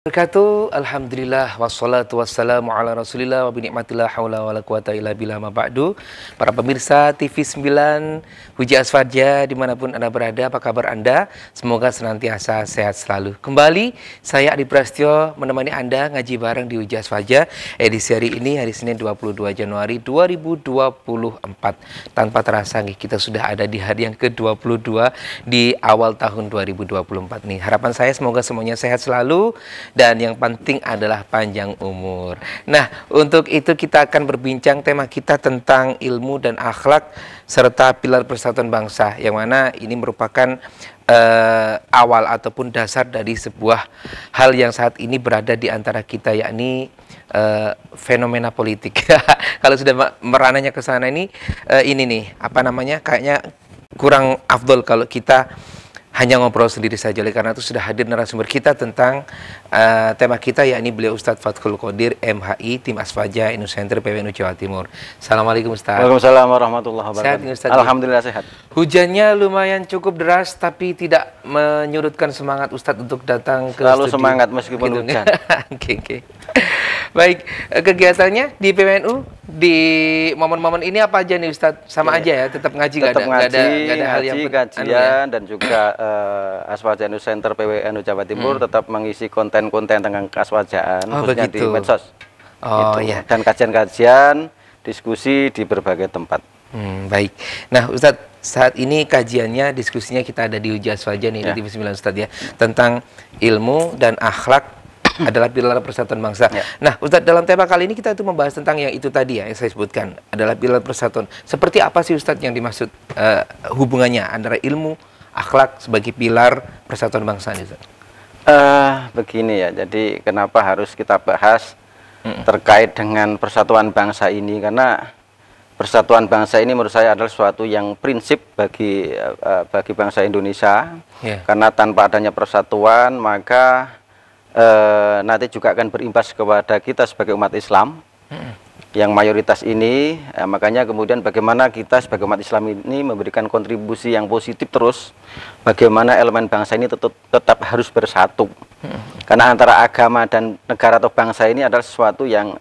Wabarakatuh. Alhamdulillah wassalatu wassalamu ala Rasulillah wa binikmatillah haula wala quwata illa billah ma ba'du. Para pemirsa TV 9 Huja Asfaja dimanapun Anda berada, apa kabar Anda? Semoga senantiasa sehat selalu. Kembali saya Adi Prasetyo menemani Anda ngaji bareng di Huja Asfaja edisi hari ini, hari Senin 22 Januari 2024. Tanpa terasa kita sudah ada di hari yang ke-22 di awal tahun 2024 nih. Harapan saya semoga semuanya sehat selalu dan yang penting adalah panjang umur. Nah, untuk itu kita akan berbincang tema kita tentang ilmu dan akhlak serta pilar persatuan bangsa, yang mana ini merupakan awal ataupun dasar dari sebuah hal yang saat ini berada di antara kita, yakni fenomena politik. Kalau sudah merananya ke sana ini nih, apa namanya, kayaknya kurang afdol kalau kita hanya ngobrol sendiri saja. Oleh karena itu sudah hadir narasumber kita tentang tema kita, yakni beliau Ustadz Fathul Qodir MHI, Tim Asfaja Innu Center PWNU Jawa Timur. Assalamualaikum Ustadz. Waalaikumsalam warahmatullahi wabarakatuh. Sehat, Alhamdulillah sehat. Hujannya lumayan cukup deras tapi tidak menyurutkan semangat Ustadz untuk datang ke Selalu studio. Semangat meskipun Gitu. hujan. Oke. Baik, kegiatannya di PWNU di momen-momen ini apa aja nih Ustadz? Sama aja ya, tetap ngaji, Tetap nggak ada hal yang kajian dan juga Asfaja Innu Center PWNU Jawa Timur tetap mengisi konten-konten tentang keasfajaan, khususnya di medsos. Iya. Dan kajian-kajian, diskusi di berbagai tempat. Baik. Nah Ustadz, saat ini kajiannya, diskusinya kita ada di Huja Asfaja nih, di TV 9 Ustadz ya, tentang ilmu dan akhlak adalah pilar persatuan bangsa. Nah Ustadz, dalam tema kali ini kita itu membahas tentang yang itu tadi ya, yang saya sebutkan adalah pilar persatuan. Seperti apa sih Ustadz yang dimaksud hubungannya antara ilmu, akhlak sebagai pilar persatuan bangsa ini Ustadz? Begini ya, jadi kenapa harus kita bahas terkait dengan persatuan bangsa ini? Karena persatuan bangsa ini menurut saya adalah suatu yang prinsip bagi bangsa Indonesia. Karena tanpa adanya persatuan maka nanti juga akan berimbas kepada kita sebagai umat Islam yang mayoritas ini. Makanya kemudian bagaimana kita sebagai umat Islam ini memberikan kontribusi yang positif terus, bagaimana elemen bangsa ini tetap harus bersatu. Karena antara agama dan negara atau bangsa ini adalah sesuatu yang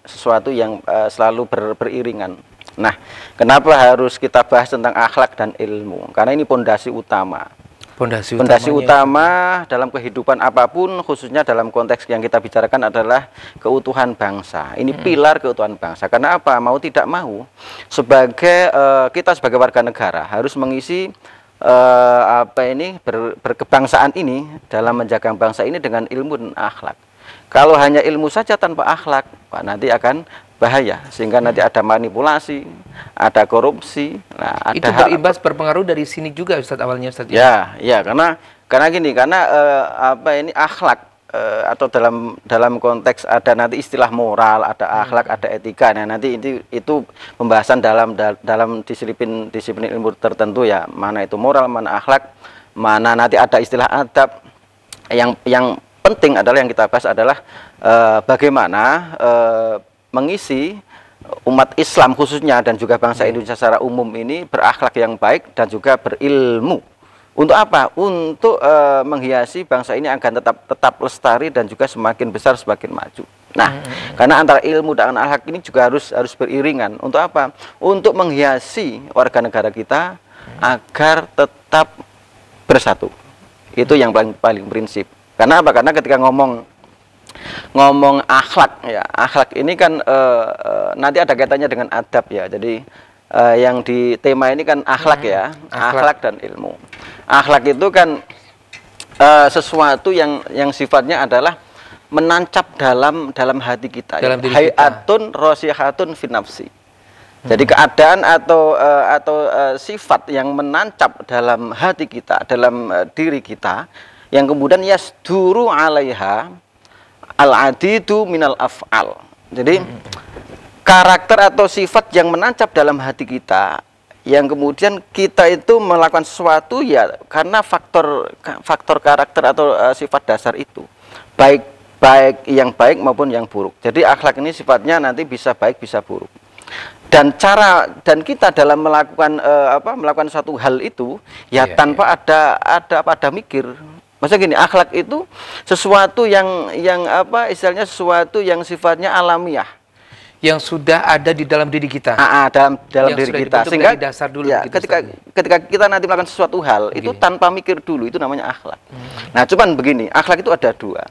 selalu beriringan. Nah, kenapa harus kita bahas tentang akhlak dan ilmu? Karena ini pondasi utama. Pondasi utama dalam kehidupan apapun, khususnya dalam konteks yang kita bicarakan adalah keutuhan bangsa. Ini pilar keutuhan bangsa. Karena apa? Mau tidak mau, kita sebagai warga negara harus mengisi berkebangsaan ini dalam menjaga bangsa ini dengan ilmu dan akhlak. Kalau hanya ilmu saja tanpa akhlak, nanti akan bahaya, sehingga nanti ada manipulasi, ada korupsi. Nah, itu berimbas berpengaruh dari sini juga Ustadz, awalnya Ustadz. Ya, karena akhlak atau dalam konteks ada nanti istilah moral, ada akhlak, ada etika. Nah, nanti itu pembahasan dalam disiplin ilmu tertentu ya, mana itu moral, mana akhlak, mana nanti ada istilah adab. Yang penting adalah yang kita bahas adalah bagaimana mengisi umat Islam khususnya dan juga bangsa Indonesia secara umum ini berakhlak yang baik dan juga berilmu. Untuk apa? Untuk menghiasi bangsa ini agar tetap lestari dan juga semakin besar, semakin maju. Nah, karena antara ilmu dan akhlak ini juga harus beriringan. Untuk apa? Untuk menghiasi warga negara kita agar tetap bersatu. Itu yang paling prinsip. Karena apa? Karena ketika ngomong akhlak ya, akhlak ini kan nanti ada kaitannya dengan adab ya. Jadi yang di tema ini kan akhlak ya, akhlak dan ilmu. Akhlak itu kan sesuatu yang sifatnya adalah menancap dalam hati kita. Hayatun rasihatun fi nafsi. Jadi keadaan atau sifat yang menancap dalam hati kita, dalam diri kita, yang kemudian yasduru 'alaiha al-adidu minal af'al. Jadi karakter atau sifat yang menancap dalam hati kita, yang kemudian kita itu melakukan sesuatu ya karena faktor karakter atau sifat dasar itu, baik yang baik maupun yang buruk. Jadi akhlak ini sifatnya nanti bisa baik bisa buruk. Dan kita dalam melakukan suatu hal itu ya tanpa ada mikir. Maksudnya gini, akhlak itu sesuatu yang apa istilahnya, sesuatu yang sifatnya alamiah, yang sudah ada di dalam diri kita. dalam yang diri sudah kita, dibentuk sehingga dari dasar dulu ya, begitu, ketika kita nanti melakukan sesuatu hal itu tanpa mikir dulu, itu namanya akhlak. Nah, cuman begini, akhlak itu ada dua.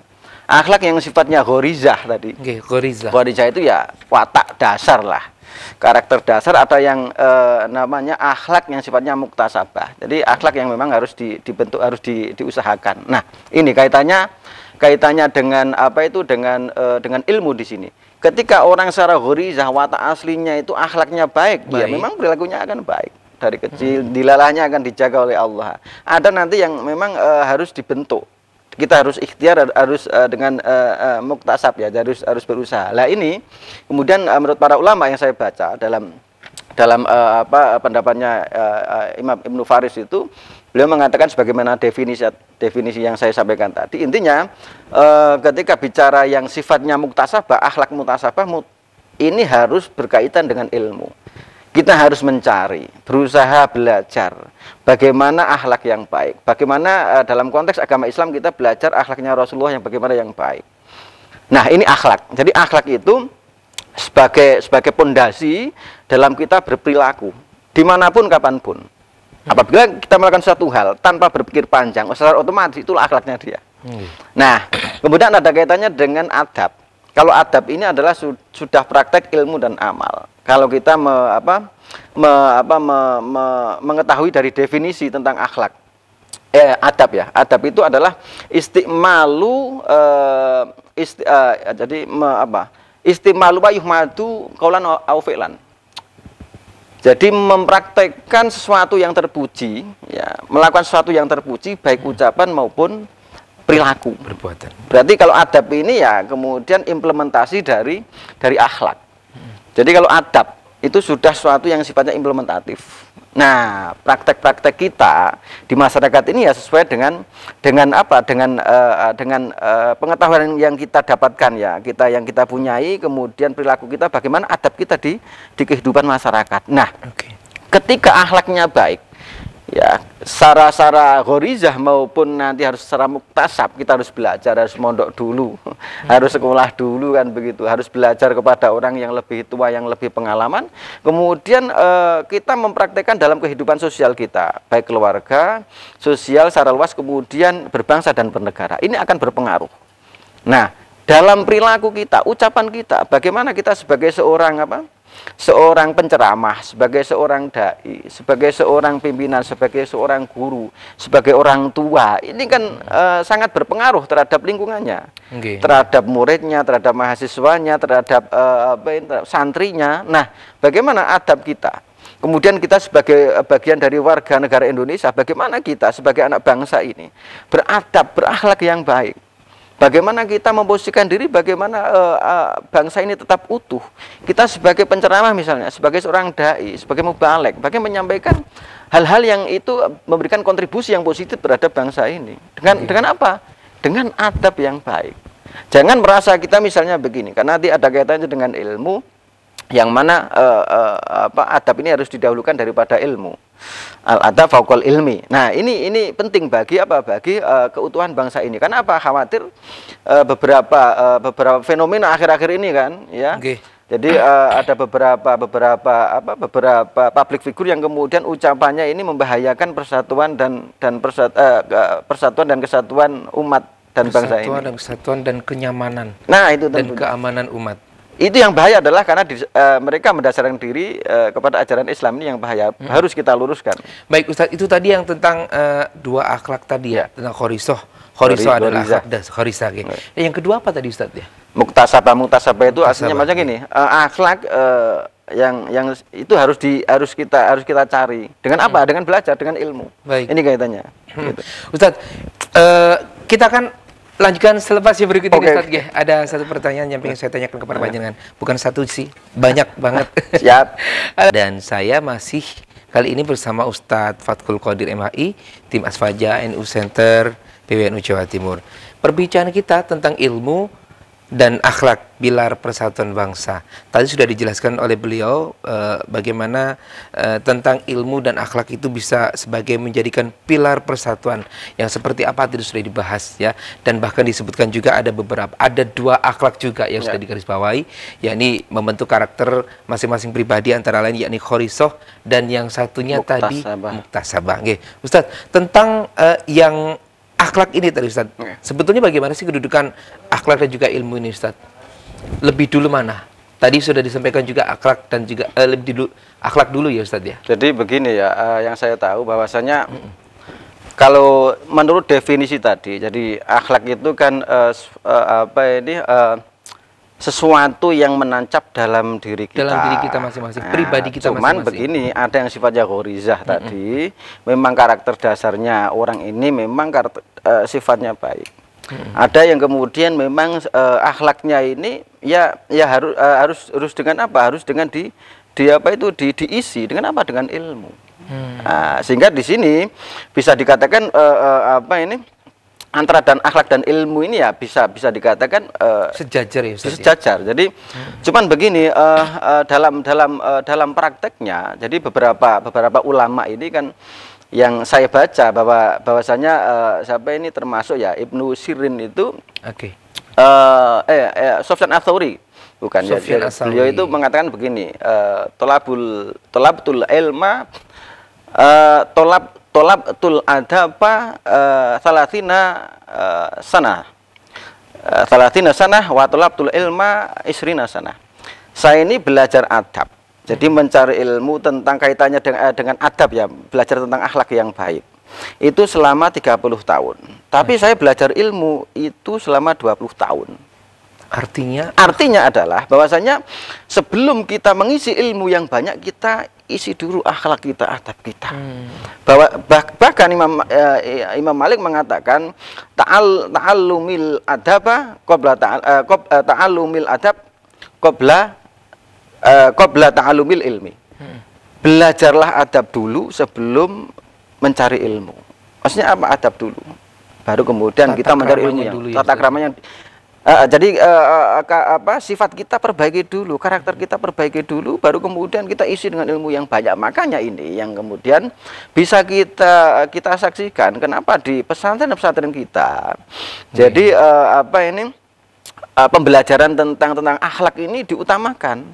Akhlak yang sifatnya ghorizah tadi. Ghorizah. Ghorizah itu ya watak dasar lah, karakter dasar, atau yang namanya akhlak yang sifatnya muktasabah. Jadi akhlak yang memang harus dibentuk, harus diusahakan. Nah, ini kaitannya dengan apa itu, dengan ilmu di sini. Ketika orang secara ghorizah, watak aslinya itu akhlaknya baik, dia memang perilakunya akan baik. Dari kecil, dilalahnya akan dijaga oleh Allah. Ada nanti yang memang harus dibentuk. Kita harus ikhtiar, harus dengan muktasab ya, harus berusaha. Lah ini kemudian menurut para ulama yang saya baca dalam pendapatnya Imam Ibnu Faris itu, beliau mengatakan sebagaimana definisi yang saya sampaikan tadi. Intinya ketika bicara yang sifatnya muktasabah, akhlak muktasabah ini harus berkaitan dengan ilmu. Kita harus mencari, berusaha belajar bagaimana akhlak yang baik. Bagaimana dalam konteks agama Islam kita belajar akhlaknya Rasulullah yang bagaimana yang baik. Nah, ini akhlak. Jadi akhlak itu sebagai pondasi dalam kita berperilaku dimanapun kapanpun. Apabila kita melakukan suatu hal tanpa berpikir panjang, secara otomatis itulah akhlaknya dia. Nah, kemudian ada kaitannya dengan adab. Kalau adab ini adalah sudah praktek ilmu dan amal. Kalau kita mengetahui dari definisi tentang akhlak, adab ya. Adab itu adalah istimalu istimalu wa yuhmadu qaulan au fi'lan. Jadi mempraktekkan sesuatu yang terpuji, ya, melakukan sesuatu yang terpuji baik ucapan maupun perilaku, perbuatan. Berarti kalau adab ini ya kemudian implementasi dari akhlak. Jadi kalau adab itu sudah sesuatu yang sifatnya implementatif. Nah, praktek-praktek kita di masyarakat ini ya sesuai dengan pengetahuan yang kita dapatkan ya, yang kita punyai, kemudian perilaku kita, bagaimana adab kita di kehidupan masyarakat. Nah, ketika akhlaknya baik, ya secara ghorizah maupun nanti harus secara muktasab, kita harus belajar, harus mondok dulu, harus sekolah dulu kan begitu, harus belajar kepada orang yang lebih tua, yang lebih pengalaman. Kemudian kita mempraktekkan dalam kehidupan sosial kita, baik keluarga, sosial secara luas, kemudian berbangsa dan bernegara. Ini akan berpengaruh. Nah, dalam perilaku kita, ucapan kita, bagaimana kita sebagai seorang penceramah, sebagai seorang dai, sebagai seorang pimpinan, sebagai seorang guru, sebagai orang tua, ini kan sangat berpengaruh terhadap lingkungannya, terhadap muridnya, terhadap mahasiswanya, terhadap santrinya. Nah, bagaimana adab kita? Kemudian kita sebagai bagian dari warga negara Indonesia, bagaimana kita sebagai anak bangsa ini beradab, berakhlak yang baik? Bagaimana kita memposisikan diri, bagaimana bangsa ini tetap utuh. Kita sebagai penceramah misalnya, sebagai seorang dai, sebagai mubalek, bagaimana menyampaikan hal-hal yang itu memberikan kontribusi yang positif terhadap bangsa ini. Dengan apa? Dengan adab yang baik. Jangan merasa kita misalnya begini, karena nanti ada kaitannya dengan ilmu, yang mana adab ini harus didahulukan daripada ilmu. Al-adab fauqal ilmi. Nah, ini penting bagi keutuhan bangsa ini. Karena apa? Khawatir beberapa fenomena akhir-akhir ini kan, ya. Jadi ada beberapa public figure yang kemudian ucapannya ini membahayakan persatuan dan kesatuan umat dan bangsa ini. Persatuan dan kesatuan dan kenyamanan. Nah, itu dan keamanan umat. Itu yang bahaya adalah karena mereka mendasarkan diri kepada ajaran Islam, ini yang bahaya, harus kita luruskan. Baik Ustadz, itu tadi yang tentang dua akhlak tadi ya, tentang khorisoh adalah akhlak khorisah. Yang kedua apa tadi Ustadz ya? Muktasabah itu aslinya macam gini, akhlak yang itu harus kita cari. Dengan apa? Dengan belajar, dengan ilmu. Baik. Ini kaitannya. Gitu. Ustadz, kita kan lanjutkan selepas yang berikut ini Ustadz. Ada satu pertanyaan yang ingin saya tanyakan kepada panjenengan. Bukan satu sih, banyak banget. Siap. Dan saya masih kali ini bersama Ustadz Fathul Qadir MHI, tim Asfaja NU Center PWNU Jawa Timur. Perbincangan kita tentang ilmu dan akhlak, pilar persatuan bangsa. Tadi sudah dijelaskan oleh beliau bagaimana tentang ilmu dan akhlak itu bisa sebagai menjadikan pilar persatuan, yang seperti apa itu sudah dibahas ya, dan bahkan disebutkan juga ada dua akhlak juga yang sudah digarisbawahi, yakni membentuk karakter masing-masing pribadi, antara lain yakni khorisoh, dan yang satunya tadi muktasabah. Oke, Ustadz, tentang yang akhlak ini tadi Ustaz, sebetulnya bagaimana sih kedudukan akhlak dan juga ilmu ini Ustaz? Lebih dulu mana? Tadi sudah disampaikan juga akhlak dan juga lebih dulu akhlak dulu ya Ustaz ya. Jadi begini ya, yang saya tahu bahwasanya kalau menurut definisi tadi, jadi akhlak itu kan sesuatu yang menancap dalam diri kita. Dalam diri kita masing-masing, pribadi kita masing-masing. Cuman begini, ada yang sifatnya ghorizah tadi, memang karakter dasarnya orang ini memang sifatnya baik. Ada yang kemudian memang akhlaknya ini harus dengan apa? Harus dengan diisi dengan apa? Dengan ilmu. Sehingga di sini bisa dikatakan antara dan akhlak dan ilmu ini ya bisa dikatakan sejajar ya Ustaz, sejajar. Jadi cuman begini, dalam prakteknya, jadi beberapa ulama ini kan yang saya baca bahwasanya siapa ini termasuk ya Ibnu Sirin itu, Sufyan Ats-Tsauri bukan ya, beliau itu mengatakan begini, tolabtul ilma tolabtul adaba salatina sanah wa tolabtul ilma isrina sanah. Saya ini belajar adab, jadi mencari ilmu tentang kaitannya dengan adab ya, belajar tentang akhlak yang baik itu selama 30 tahun. Tapi saya belajar ilmu itu selama 20 tahun. Artinya adalah bahwasanya sebelum kita mengisi ilmu yang banyak, kita isi dulu akhlak kita, adab kita. Bahkan Imam Malik mengatakan ta'allumil adaba qabla ta'allumil adab qabla ta'allumil ilmi. Belajarlah adab dulu sebelum mencari ilmu. Maksudnya apa adab dulu? Baru kemudian kita mencari ilmu yang tata keramanya. Jadi sifat kita perbaiki dulu, karakter kita perbaiki dulu, baru kemudian kita isi dengan ilmu yang banyak. Makanya ini yang kemudian bisa kita saksikan kenapa di pesantren-pesantren kita. Jadi pembelajaran tentang akhlak ini diutamakan.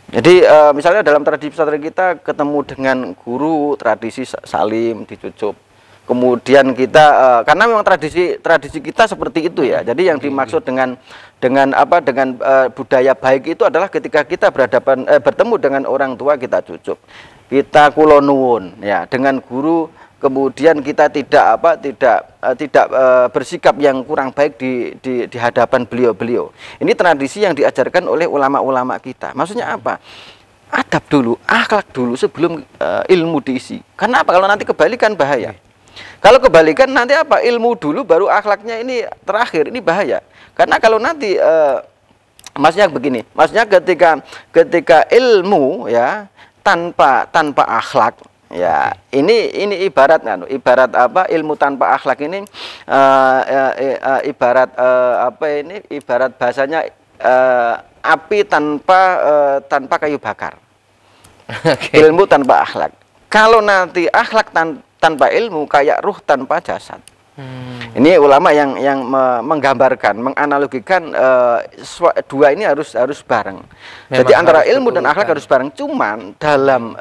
Jadi misalnya dalam tradisi pesantren kita ketemu dengan guru, tradisi salim dicucup. Kemudian kita karena memang tradisi kita seperti itu ya. Jadi yang dimaksud dengan budaya baik itu adalah ketika kita bertemu dengan orang tua kita cucup, kita kula nuwun ya, dengan guru kemudian kita tidak bersikap yang kurang baik di hadapan beliau-beliau. Ini tradisi yang diajarkan oleh ulama-ulama kita. Maksudnya apa? Adab dulu, akhlak dulu sebelum ilmu diisi. Karena apa? Kalau nanti kebalikan bahaya. Kalau kebalikan nanti apa? Ilmu dulu baru akhlaknya ini terakhir, ini bahaya. Karena kalau nanti maksudnya begini, maksudnya ketika ilmu ya tanpa akhlak ya, ini ibarat apa? Ilmu tanpa akhlak ini ibarat bahasanya api tanpa kayu bakar. Ilmu tanpa akhlak. Kalau nanti akhlak tanpa ilmu kayak ruh tanpa jasad. Ini ulama yang menggambarkan, menganalogikan dua ini harus bareng. Memang jadi antara ilmu dan akhlak harus bareng. Cuman dalam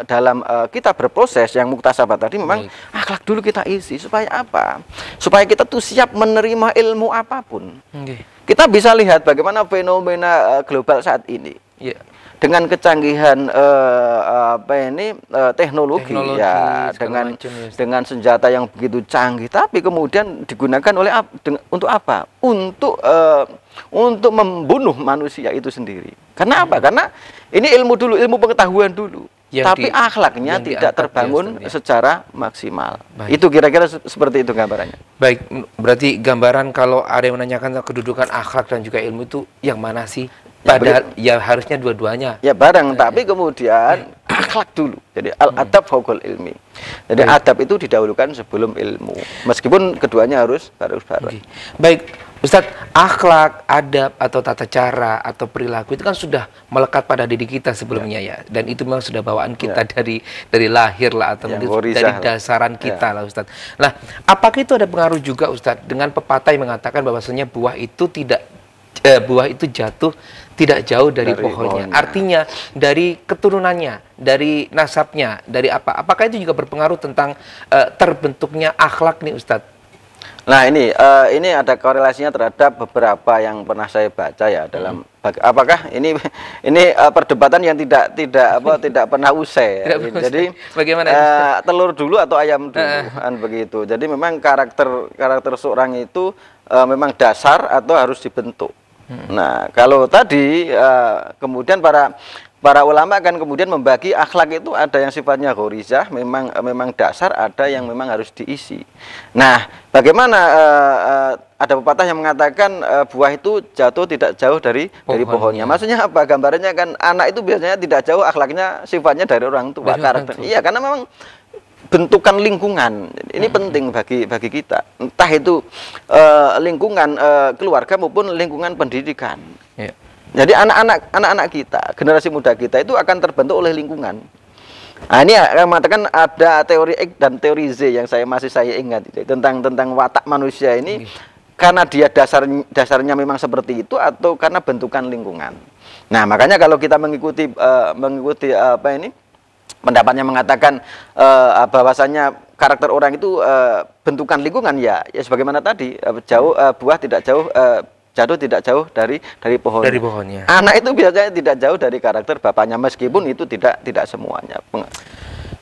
kita berproses yang muktasabah tadi memang akhlak dulu kita isi supaya apa? Supaya kita tuh siap menerima ilmu apapun. Kita bisa lihat bagaimana fenomena global saat ini. Dengan kecanggihan teknologi ya, dengan senjata yang begitu canggih, tapi kemudian digunakan untuk apa? Untuk membunuh manusia itu sendiri. Karena apa? Karena ini ilmu dulu, ilmu pengetahuan dulu. Tapi akhlaknya tidak terbangun secara maksimal. Itu kira-kira seperti itu gambarannya. Baik, berarti gambaran kalau ada yang menanyakan kedudukan akhlak dan juga ilmu itu yang mana sih? Padahal ya harusnya dua-duanya. Ya bareng, tapi kemudian akhlak dulu. Jadi al-adab fauqal ilmi. Jadi adab itu didahulukan sebelum ilmu. Meskipun keduanya harus bareng. Baik, Ustadz, akhlak, adab, atau tata cara, atau perilaku itu kan sudah melekat pada diri kita sebelumnya ya. Dan itu memang sudah bawaan kita dari lahir lah, atau dari dasaran kita lah Ustadz. Nah, apakah itu ada pengaruh juga Ustadz dengan pepatah yang mengatakan bahwasanya buah itu jatuh tidak jauh dari pohonnya. Artinya dari keturunannya, dari nasabnya, dari apa? Apakah itu juga berpengaruh tentang terbentuknya akhlak nih Ustadz? Nah ini ada korelasinya terhadap beberapa yang pernah saya baca ya dalam apakah ini perdebatan yang tidak pernah usai. Ya. Jadi bagaimana? Telur dulu atau ayam dulu kan begitu. Jadi memang karakter seorang itu memang dasar atau harus dibentuk. Nah kalau tadi kemudian para ulama kan kemudian membagi akhlak itu ada yang sifatnya ghorizah, memang dasar, ada yang memang harus diisi. Nah, bagaimana ada pepatah yang mengatakan buah itu jatuh tidak jauh dari pohonnya. Maksudnya apa? Gambarannya kan anak itu biasanya tidak jauh akhlaknya, sifatnya dari orang tua, karakter. Iya, karena memang bentukan lingkungan ini penting bagi kita. Entah itu lingkungan keluarga maupun lingkungan pendidikan. Yeah. Jadi anak-anak kita, generasi muda kita itu akan terbentuk oleh lingkungan. Nah, ini yang mengatakan ada teori X dan teori Z yang saya ingat tentang watak manusia ini karena dia dasarnya memang seperti itu atau karena bentukan lingkungan. Nah, makanya kalau kita mengikuti pendapatnya mengatakan bahwasanya karakter orang itu bentukan lingkungan ya sebagaimana tadi buah tidak jauh jatuh tidak jauh dari pohonnya. Anak itu biasanya tidak jauh dari karakter bapaknya meskipun itu tidak semuanya.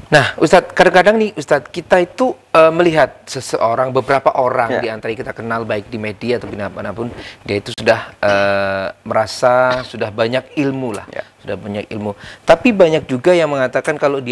Nah, Ustadz, kadang-kadang nih Ustadz, kita itu melihat seseorang, beberapa orang di antara kita kenal baik di media atau dimanapun, dia itu sudah merasa sudah banyak ilmu lah, sudah banyak ilmu. Tapi banyak juga yang mengatakan kalau dia